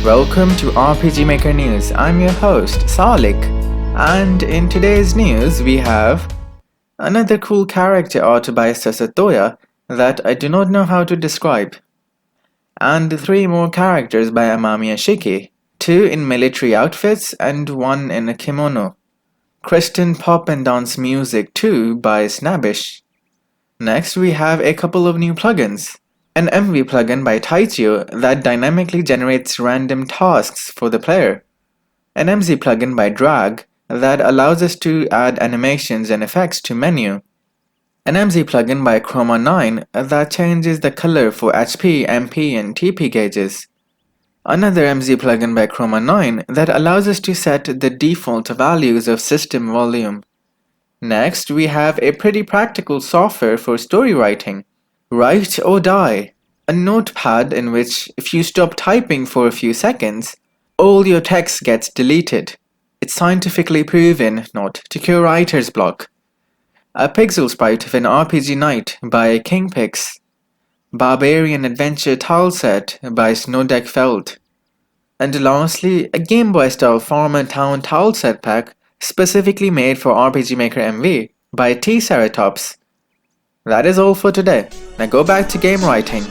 Welcome to RPG Maker News. I'm your host, Salik, and in today's news we have another cool character art by Sasatoya that I do not know how to describe, and 3 more characters by Amami Ashiki, 2 in military outfits and 1 in a kimono. Christian pop and dance music too by Snabbish. Next we have a couple of new plugins. An MV plugin by Taitio that dynamically generates random tasks for the player. An MZ plugin by Drag that allows us to add animations and effects to menu. An MZ plugin by Chroma 9 that changes the color for HP, MP, and TP gauges. Another MZ plugin by Chroma 9 that allows us to set the default values of system volume. Next, we have a pretty practical software for story writing. Write or Die, a notepad in which if you stop typing for a few seconds, all your text gets deleted. It's scientifically proven not to cure writer's block. A pixel sprite of an RPG Knight by Kingpix. Barbarian Adventure Tileset by Snowdeck. And lastly, a Gameboy style Farmer Town Tileset pack specifically made for RPG Maker MV by T-Ceratops. That is all for today. Now go back to game writing.